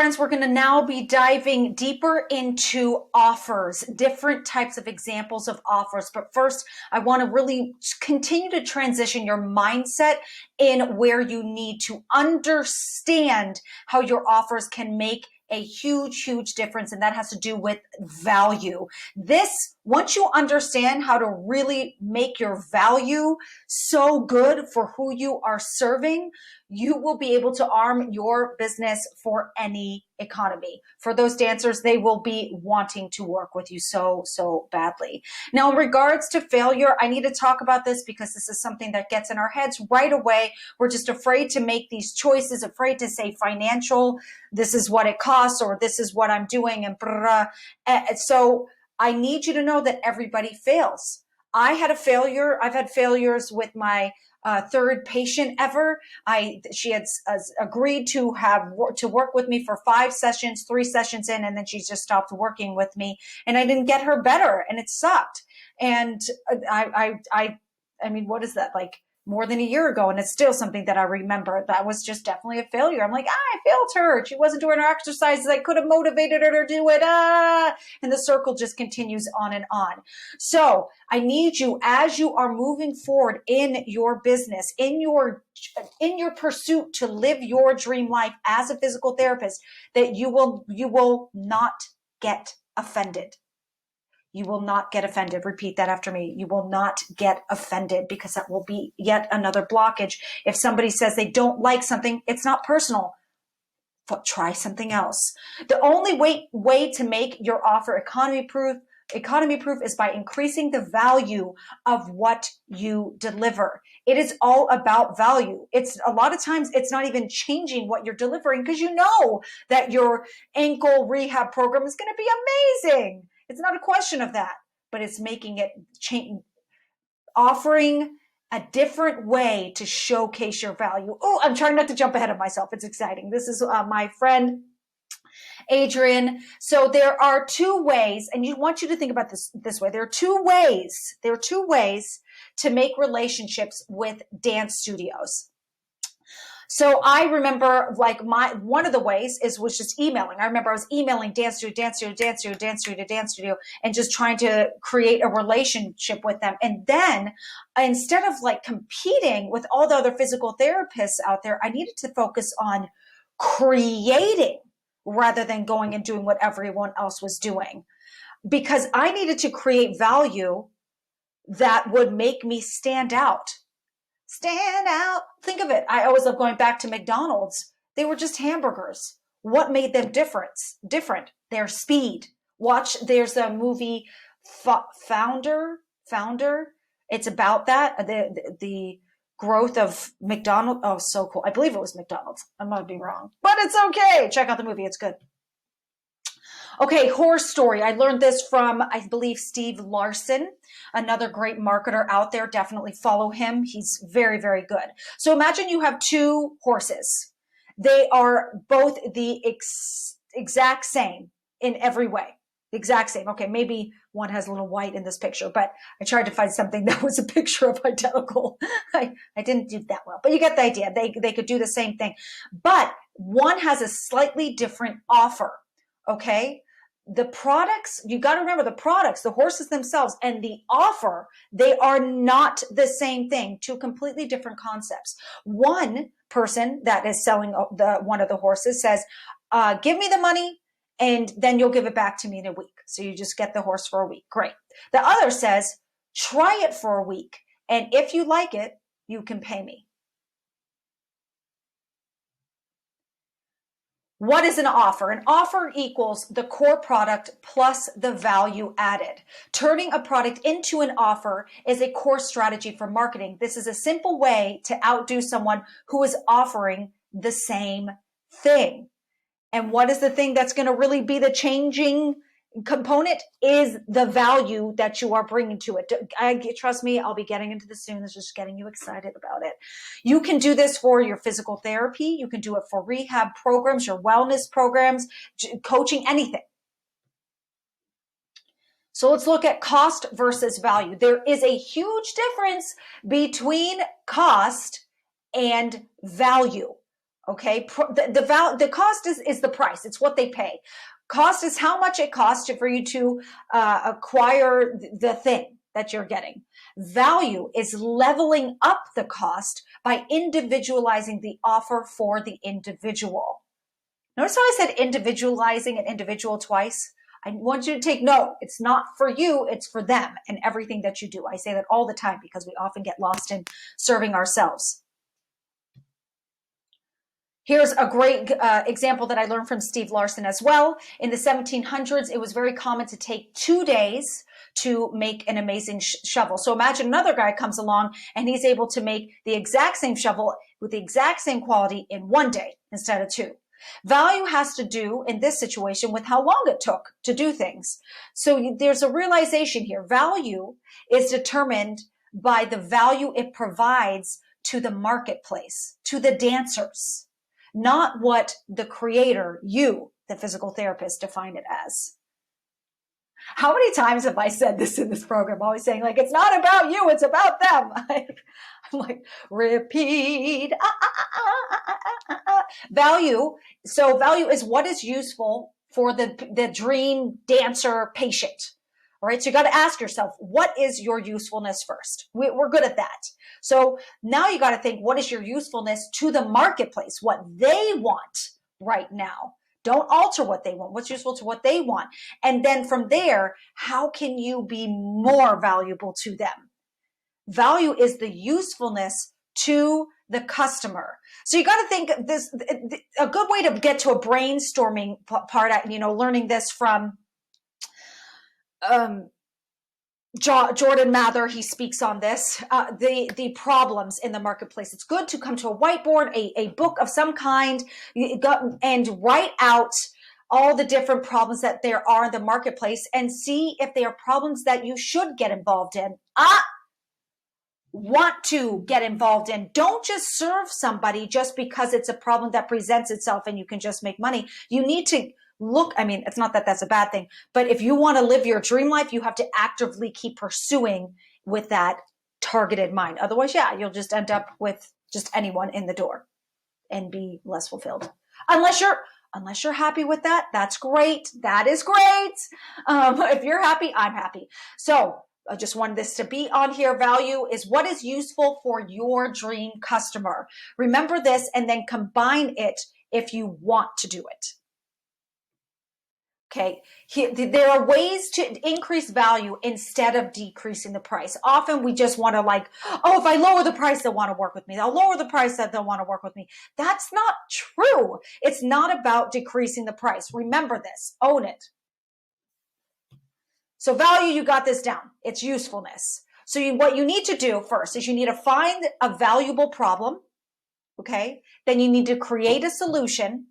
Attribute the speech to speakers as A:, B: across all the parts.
A: friends, we're going to now be diving deeper into offers, different types of examples of offers. But first, I want to really continue to transition your mindset in where you need to understand how your offers can make a huge, huge difference. And that has to do with value. Once you understand how to really make your value so good for who you are serving, you will be able to arm your business for any economy. For those dancers, they will be wanting to work with you so badly. Now, in regards to failure, I need to talk about this because this is something that gets in our heads right away. We're just afraid to make these choices, afraid to say financial, this is what it costs, or this is what I'm doing, and so I need you to know that everybody fails. I had a failure. I've had failures with my third patient ever. She had agreed to work with me for 5 sessions, 3 sessions in, and then she just stopped working with me, and I didn't get her better, and it sucked. And I mean, what is that, like more than a year ago? And it's still something that I remember. That was just definitely a failure. I'm like, I failed her. She wasn't doing her exercises. I could have motivated her to do it. And the circle just continues on and on. So I need you, as you are moving forward in your business, in your pursuit to live your dream life as a physical therapist, that you will not get offended. You will not get offended. Repeat that after me. You will not get offended, because that will be yet another blockage. If somebody says they don't like something, it's not personal. But try something else. The only way to make your offer economy proof is by increasing the value of what you deliver. It is all about value. It's a lot of times it's not even changing what you're delivering, because you know that your ankle rehab program is going to be amazing. It's not a question of that, but it's making it change, offering a different way to showcase your value. Oh, I'm trying not to jump ahead of myself. It's exciting. This is my friend Adrian. So there are 2 ways, and I want you to think about this way. There are two ways to make relationships with dance studios. So I remember, like, one of the ways was just emailing. I remember I was emailing dance studio, and just trying to create a relationship with them. And then instead of like competing with all the other physical therapists out there, I needed to focus on creating rather than going and doing what everyone else was doing, because I needed to create value that would make me stand out. Stand out. Think of it. I always love going back to McDonald's. They were just hamburgers. What made them different? Their speed. There's a movie, Founder. It's about that. The growth of McDonald's. Oh, so cool. I believe it was McDonald's. I might be wrong, but it's okay. Check out the movie. It's good. Okay, horse story. I learned this from, I believe, Steve Larson, another great marketer out there. Definitely follow him. He's very, very good. So imagine you have 2 horses. They are both the exact same in every way. The exact same. Okay, maybe one has a little white in this picture, but I tried to find something that was a picture of identical. I didn't do that well, but you get the idea. They could do the same thing, but one has a slightly different offer. Okay. The products, you got to remember, the products, the horses themselves, and the offer, they are not the same thing. 2 completely different concepts. One person that is selling one of the horses says, give me the money and then you'll give it back to me in a week. So you just get the horse for a week. Great. The other says, try it for a week, and if you like it, you can pay me. What is an offer? An offer equals the core product plus the value added. Turning a product into an offer is a core strategy for marketing. This is a simple way to outdo someone who is offering the same thing. And what is the thing that's going to really be the changing component is the value that you are bringing to it. Trust me, I'll be getting into this soon. It's just getting you excited about it. You can do this for your physical therapy. You can do it for rehab programs, your wellness programs, coaching, anything. So let's look at cost versus value. There is a huge difference between cost and value. Okay. The cost is the price. It's what they pay. Cost is how much it costs for you to acquire the thing that you're getting. Value is leveling up the cost by individualizing the offer for the individual. Notice how I said individualizing and individual twice? I want you to take note. It's not for you, it's for them and everything that you do. I say that all the time because we often get lost in serving ourselves. Here's a great example that I learned from Steve Larson as well. In the 1700s, it was very common to take 2 days to make an amazing shovel. So imagine another guy comes along and he's able to make the exact same shovel with the exact same quality in 1 day instead of 2. Value has to do in this situation with how long it took to do things. So there's a realization here. Value is determined by the value it provides to the marketplace, to the dancers, not what the creator, you, the physical therapist, define it as. How many times have I said this in this program? I'm always saying, like, it's not about you, it's about them. I'm like, repeat. Value. So value is what is useful for the dream dancer patient. All right. So you got to ask yourself, what is your usefulness first? We're good at that. So now you got to think, what is your usefulness to the marketplace? What they want right now. Don't alter what they want. What's useful to what they want? And then from there, how can you be more valuable to them? Value is the usefulness to the customer. So you got to think this, a good way to get to a brainstorming part, learning this from Jordan Mather, he speaks on this, the problems in the marketplace. It's good to come to a whiteboard, a book of some kind, and write out all the different problems that there are in the marketplace and see if they are problems that you should get involved in. Want to get involved in. Don't just serve somebody just because it's a problem that presents itself and you can just make money. You need to look, it's not that that's a bad thing, but if you want to live your dream life, you have to actively keep pursuing with that targeted mind. Otherwise, you'll just end up with just anyone in the door and be less fulfilled. Unless you're happy with that, that's great. That is great. If you're happy, I'm happy. So I just wanted this to be on here. Value is what is useful for your dream customer. Remember this and then combine it if you want to do it. Okay, there are ways to increase value instead of decreasing the price. Often we just want to if I lower the price, they'll want to work with me. I'll lower the price, that they'll want to work with me. That's not true. It's not about decreasing the price. Remember this. Own it. So value, you got this down. It's usefulness. So what you need to do first is you need to find a valuable problem. Okay, then you need to create a solution.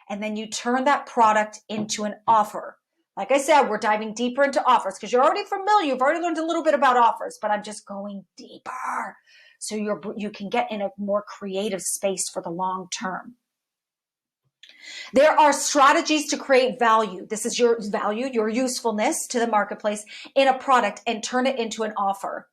A: And then you turn that product into an offer. Like I said, we're diving deeper into offers because you're already familiar. You've already learned a little bit about offers, but I'm just going deeper so you can get in a more creative space for the long term. There are strategies to create value. This is your value, your usefulness to the marketplace in a product and turn it into an offer.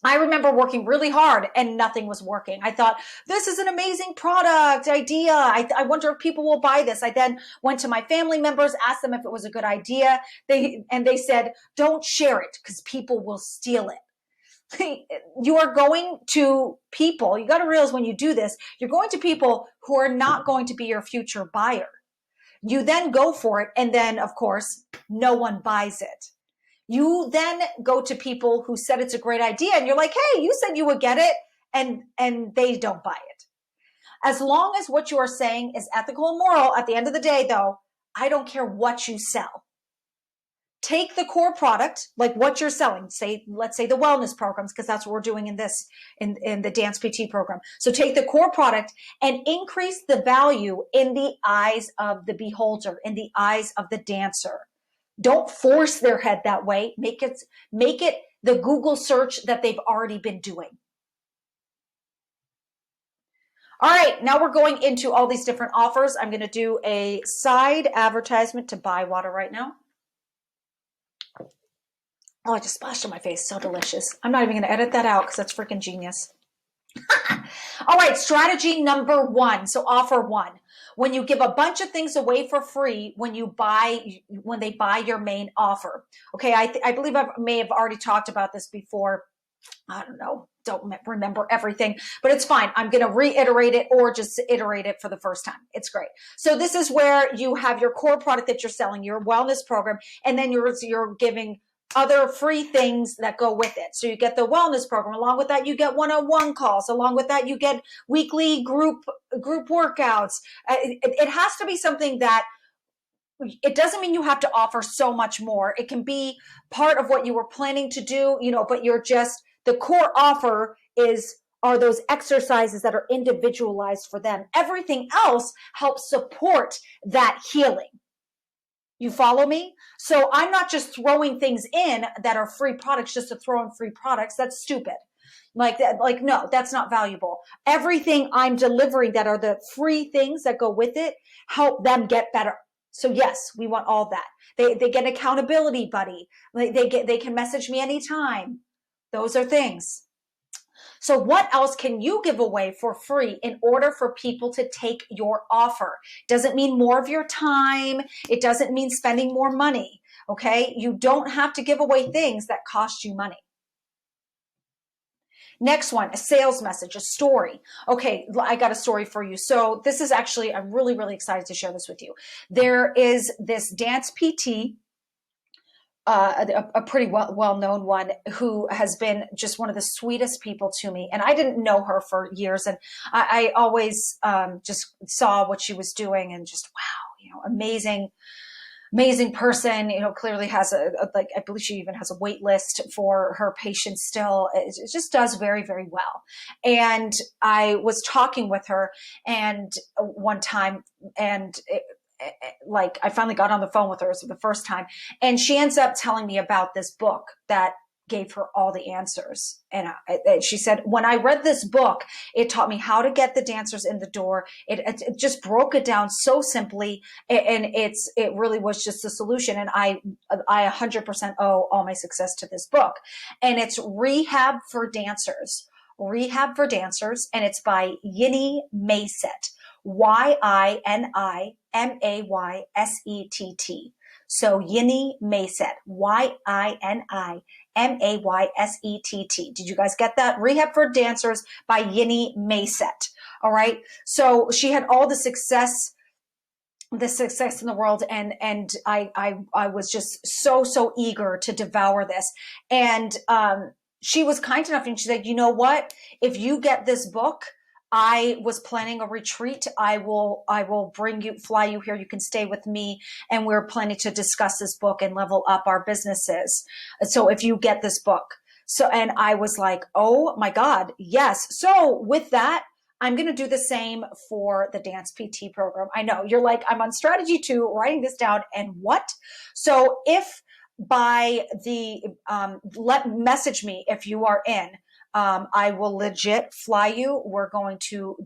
A: I remember working really hard and nothing was working. I thought, this is an amazing product idea. I wonder if people will buy this. I then went to my family members, asked them if it was a good idea. They said, don't share it because people will steal it. You are going to people, you got to realize when you do this, you're going to people who are not going to be your future buyer. You then go for it. And then, of course, no one buys it. You then go to people who said it's a great idea and you're like, hey, you said you would get it, and they don't buy it. As long as what you are saying is ethical and moral, at the end of the day, though, I don't care what you sell. Take the core product, like what you're selling, let's say the wellness programs, because that's what we're doing in the Dance PT program. So take the core product and increase the value in the eyes of the beholder, in the eyes of the dancer. Don't force their head that way. Make it the Google search that they've already been doing. All right, now we're going into all these different offers. I'm going to do a side advertisement to buy water right now. Oh, I just splashed on my face. So delicious. I'm not even going to edit that out because that's freaking genius. All right, strategy number 1. So offer 1. When you give a bunch of things away for free, when they buy your main offer. Okay, I believe I may have already talked about this before. I don't know, don't remember everything, but it's fine. I'm going to reiterate it or just iterate it for the first time. It's great. So this is where you have your core product that you're selling, your wellness program, and then you're giving other free things that go with it. So you get the wellness program. Along with that, you get one-on-one calls. Along with that, you get weekly group workouts. It has to be something that it doesn't mean you have to offer so much more. It can be part of what you were planning to do, but you're just, the core offer are those exercises that are individualized for them. Everything else helps support that healing. You follow me? So I'm not just throwing things in that are free products just to throw in free products. That's stupid. No, that's not valuable. Everything I'm delivering that are the free things that go with it help them get better. So yes, we want all that. They get an accountability buddy. They can message me anytime. Those are things. So what else can you give away for free in order for people to take your offer? Doesn't mean more of your time. It doesn't mean spending more money. Okay. You don't have to give away things that cost you money. Next one, a sales message, a story. Okay, I got a story for you. So this is actually, I'm really, really excited to share this with you. There is this dance PT, a pretty well-known one, who has been just one of the sweetest people to me. And I didn't know her for years. And I always just saw what she was doing and just, wow, amazing person, clearly has I believe she even has a wait list for her patients still. It just does very, very well. And I was talking with her and one time, and I finally got on the phone with her for the first time, and she ends up telling me about this book that gave her all the answers. And she said, when I read this book, it taught me how to get the dancers in the door. It just broke it down so simply. And it really was just a solution. And I 100% owe all my success to this book. And it's Rehab for Dancers. Rehab for Dancers. And it's by Yini Maysett. Yinimaysett. So Yini Maysett, Yinimaysett. Did you guys get that? Rehab for Dancers by Yini Maysett. All right. So she had all the success in the world. And I was just so eager to devour this. And she was kind enough, and she said, you know what? If you get this book, I was planning a retreat. I will fly you here. You can stay with me. And we're planning to discuss this book and level up our businesses. So if you get this book. And I was like, oh my God, yes. So with that, I'm going to do the same for the Dance PT program. I know you're like, I'm on strategy 2, writing this down, and what? So if by the, message me if you are in, I will legit fly you.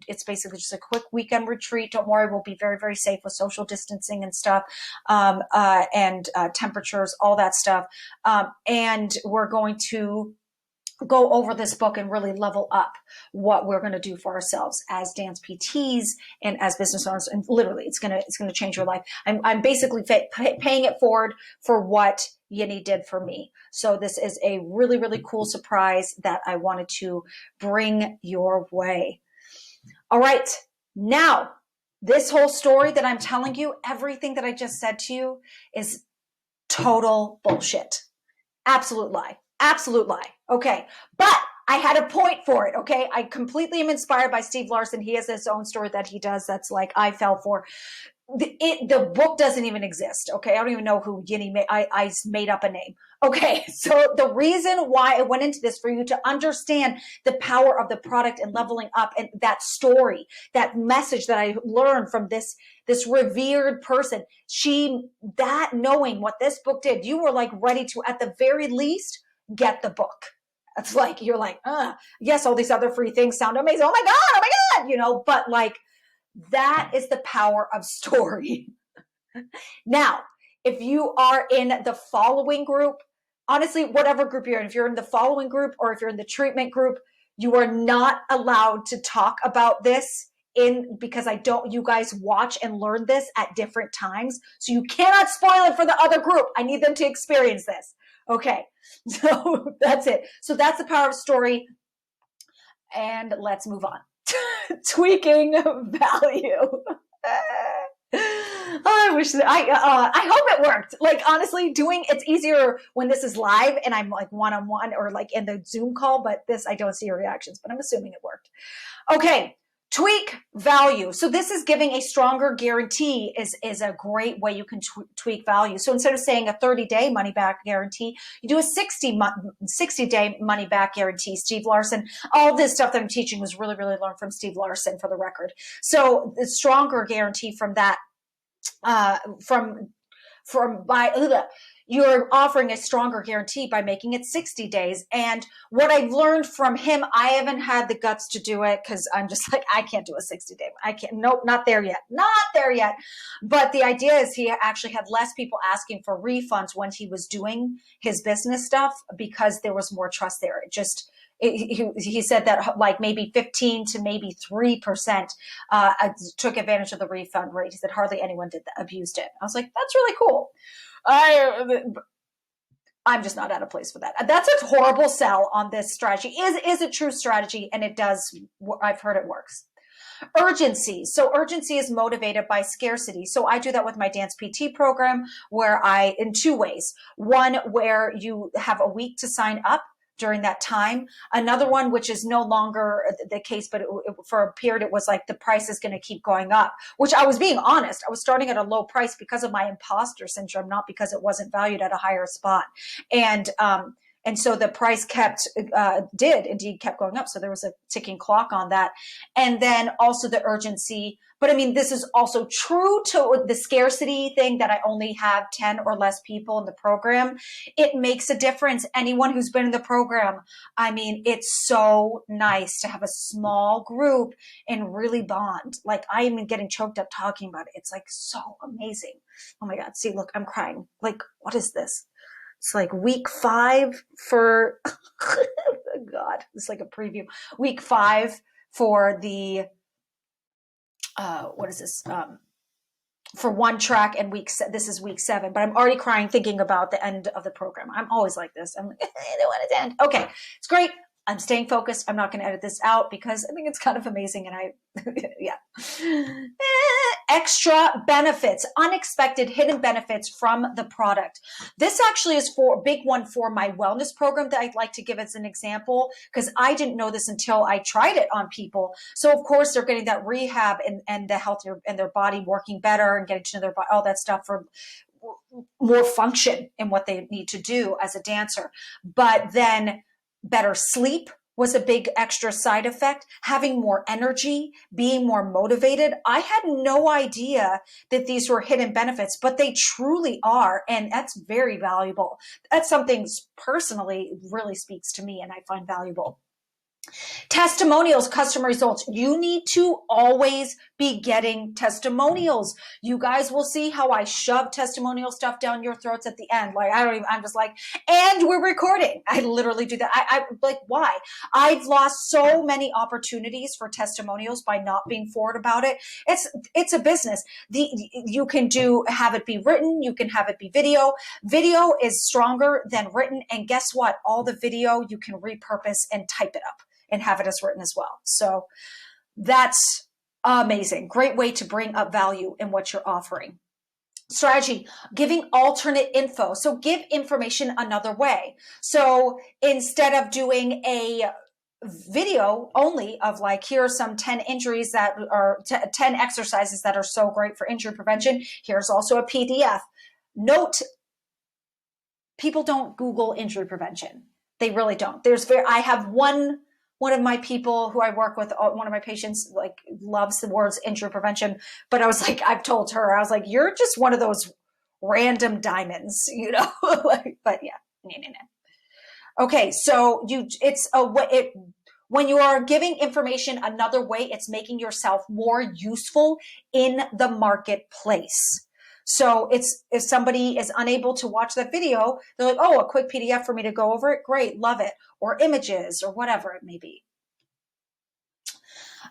A: It's basically just a quick weekend retreat. Don't worry, we'll be very, very safe with social distancing and stuff, and temperatures, all that stuff. And we're going to go over this book and really level up what we're going to do for ourselves as dance PTs and as business owners. And literally, it's going to change your life. I'm basically paying it forward for what Yini did for me. So this is a really, really cool surprise that I wanted to bring your way. All right. Now, this whole story that I'm telling you, everything that I just said to you is total bullshit. Absolute lie. Absolute lie. Okay. But I had a point for it. Okay. I completely am inspired by Steve Larson. He has his own story that he does that's like I fell for. The book doesn't even exist. Okay. I don't even know who Yini made. I made up a name. Okay. So the reason why I went into this, for you to understand the power of the product and leveling up, and that story, that message that I learned from this revered person, knowing what this book did, you were like ready to, at the very least, get the book. It's like, you're like, yes, all these other free things sound amazing. Oh my God, but like, that is the power of story. Now, if you are in the following group, honestly, whatever group you're in, if you're in the following group or if you're in the treatment group, You are not allowed to talk about this because you guys watch and learn this at different times. So you cannot spoil it for the other group. I need them to experience this. Okay. So that's it. So that's the power of story. And let's move on. Tweaking value. I wish that I hope it worked. Like, honestly, it's easier when this is live and I'm like one-on-one or like in the Zoom call, but this, I don't see your reactions, but I'm assuming it worked. Okay. Tweak value. So this is giving a stronger guarantee is a great way you can tweak value. So instead of saying a 30-day money back guarantee, you do a 60-day money back guarantee. Steve Larson, all this stuff that I'm teaching was really, really learned from Steve Larson, for the record. So the stronger guarantee from that, you're offering a stronger guarantee by making it 60 days. And what I've learned from him, I haven't had the guts to do it because I'm just like, I can't do a 60-day. I can't. Nope, not there yet. Not there yet. But the idea is he actually had less people asking for refunds when he was doing his business stuff because there was more trust there. He said that like maybe 15 to maybe 3% took advantage of the refund rate. He said hardly anyone abused it. I was like, that's really cool. I'm just not at a place for that. That's a horrible sell on this strategy. Is a true strategy, and it does. I've heard it works. Urgency. So urgency is motivated by scarcity. So I do that with my dance PT program in two ways. One, where you have a week to sign up during that time. Another one, which is no longer the case, but for a period, it was like the price is going to keep going up, which I was being honest. I was starting at a low price because of my imposter syndrome, not because it wasn't valued at a higher spot. And so the price did indeed kept going up. So there was a ticking clock on that. And then also the urgency. But I mean, this is also true to the scarcity thing that I only have 10 or less people in the program. It makes a difference. Anyone who's been in the program, I mean, it's so nice to have a small group and really bond. Like, I am getting choked up talking about it. It's like so amazing. Oh my God. See, look, I'm crying. Like, what is this? It's like week 5 for, God, it's like a preview. Week 5 for the, what is this? For one track, and this is week 7, but I'm already crying thinking about the end of the program. I'm always like this. I'm like, I don't want it to end. Okay, it's great. I'm staying focused. I'm not going to edit this out because I think it's kind of amazing. And yeah. Extra benefits, unexpected hidden benefits from the product. This actually is a big one for my wellness program that I'd like to give as an example, because I didn't know this until I tried it on people. So of course they're getting that rehab and the healthier and their body working better and getting to know their body, all that stuff for more function in what they need to do as a dancer. But then better sleep was a big extra side effect. Having more energy, being more motivated. I had no idea that these were hidden benefits, but they truly are. And that's very valuable. That's something personally really speaks to me and I find valuable. Testimonials, customer results. You need to always be getting testimonials. You guys will see how I shove testimonial stuff down your throats at the end. Like, I'm just like, and we're recording. I literally do that. I like, why? I've lost so many opportunities for testimonials by not being forward about it. It's a business. You can have it be written. You can have it be video. Video is stronger than written. And guess what? All the video you can repurpose and type it up and have it as written as well. So that's amazing. Great way to bring up value in what you're offering. Strategy, giving alternate info. So give information another way. So instead of doing a video only of like, here are some 10 injuries that are 10 exercises that are so great for injury prevention. Here's also a PDF. Note, people don't Google injury prevention. They really don't. I have one of my people who I work with, one of my patients, like, loves the words injury prevention. But I was like, I've told her, I was like, you're just one of those random diamonds, you know? But yeah, no. Okay, so when you are giving information another way, it's making yourself more useful in the marketplace. So if somebody is unable to watch that video, they're like, oh, a quick PDF for me to go over it. Great. Love it. Or images or whatever it may be.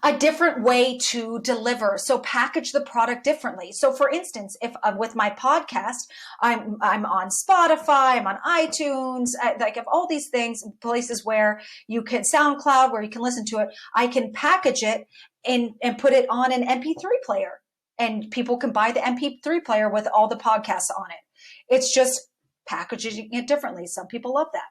A: A different way to deliver. So package the product differently. So for instance, if with my podcast, I'm on Spotify, I'm on iTunes, like of all these things, places where you can SoundCloud, where you can listen to it, I can package it and put it on an MP3 player, and people can buy the MP3 player with all the podcasts on it. It's just packaging it differently. Some people love that.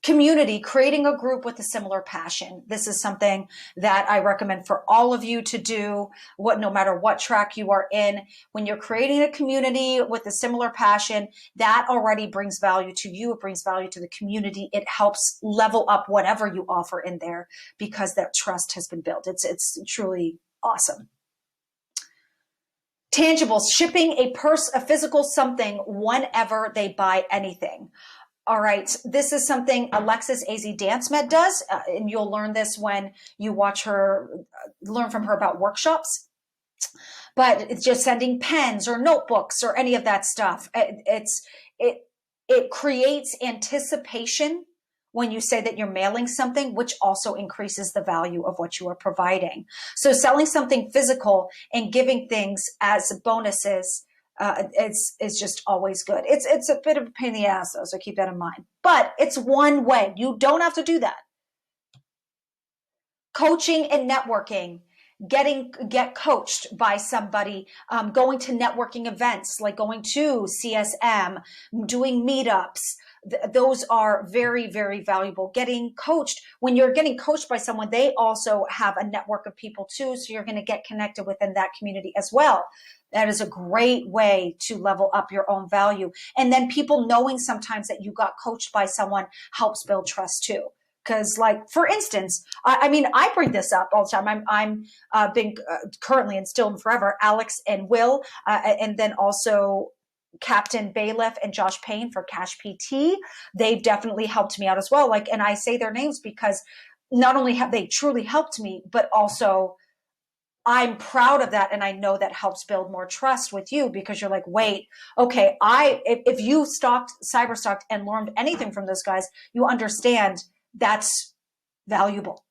A: Community, creating a group with a similar passion. This is something that I recommend for all of you to do, no matter what track you are in. When you're creating a community with a similar passion, that already brings value to you. It brings value to the community. It helps level up whatever you offer in there because that trust has been built. It's truly awesome. Tangibles, shipping a physical something whenever they buy anything. All right, this is something Alexis AZ Dance Med does, and you'll learn this when you watch her, learn from her about workshops. But it's just sending pens or notebooks or any of that stuff. It creates anticipation when you say that you're mailing something, which also increases the value of what you are providing. So selling something physical and giving things as bonuses it's just always good. It's a bit of a pain in the ass though, so keep that in mind. But it's one way. You don't have to do that. Coaching and networking. Get coached by somebody, going to networking events, like going to CSM, doing meetups. Those are very, very valuable. Getting coached, when you're getting coached by someone, they also have a network of people too. So you're going to get connected within that community as well. That is a great way to level up your own value. And then people knowing sometimes that you got coached by someone helps build trust too. Because, like, for instance, I bring this up all the time. I'm being currently and still and forever, Alex and Will, and then also Captain Bailiff and Josh Payne for Cash PT. They've definitely helped me out as well. Like, and I say their names because not only have they truly helped me, but also I'm proud of that. And I know that helps build more trust with you because you're like, wait, okay, if you cyber stalked and learned anything from those guys, you understand that's valuable.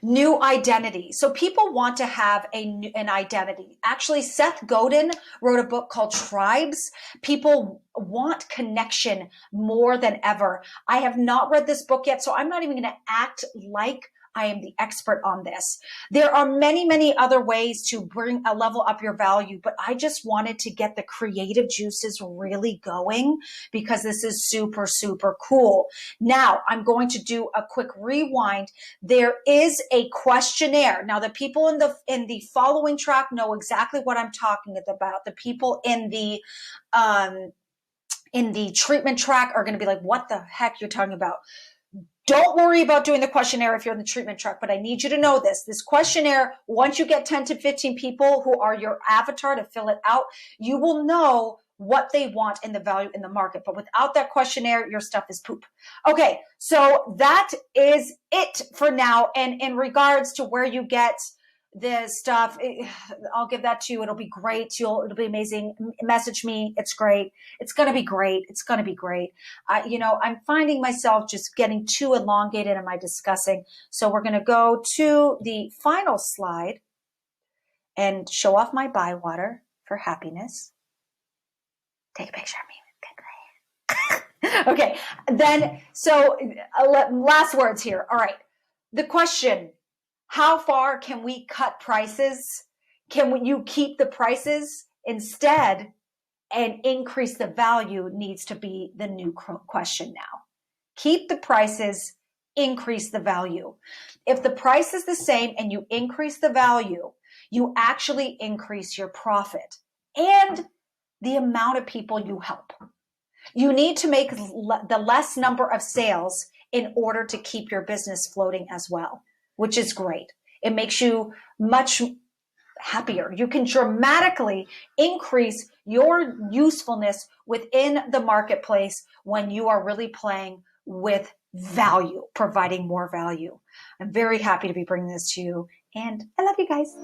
A: New identity. So people want to have an identity. Actually, Seth Godin wrote a book called Tribes. People want connection more than ever. I have not read this book yet, so I'm not even going to act like I am the expert on this. There are many, many other ways to bring a level up your value, but I just wanted to get the creative juices really going because this is super, super cool. Now, I'm going to do a quick rewind. There is a questionnaire. Now, the people in the following track know exactly what I'm talking about. The people in the treatment track are going to be like, what the heck you're talking about? Don't worry about doing the questionnaire if you're in the treatment track, but I need you to know this. This questionnaire, once you get 10 to 15 people who are your avatar to fill it out, you will know what they want and the value in the market. But without that questionnaire, your stuff is poop. Okay, so that is it for now. And in regards to where you get the stuff, I'll give that to you. It'll be great. It'll be amazing. Message me. It's great. It's going to be great. It's going to be great. I'm finding myself just getting too elongated in my discussing. So we're going to go to the final slide and show off my Bywater for happiness. Take a picture of me. Okay. Then, so last words here. All right. The question: how far can we cut prices? Can you keep the prices instead and increase the value needs to be the new question now. Keep the prices, increase the value. If the price is the same and you increase the value, you actually increase your profit and the amount of people you help. You need to make the less number of sales in order to keep your business floating as well, which is great. It makes you much happier. You can dramatically increase your usefulness within the marketplace when you are really playing with value, providing more value. I'm very happy to be bringing this to you, and I love you guys.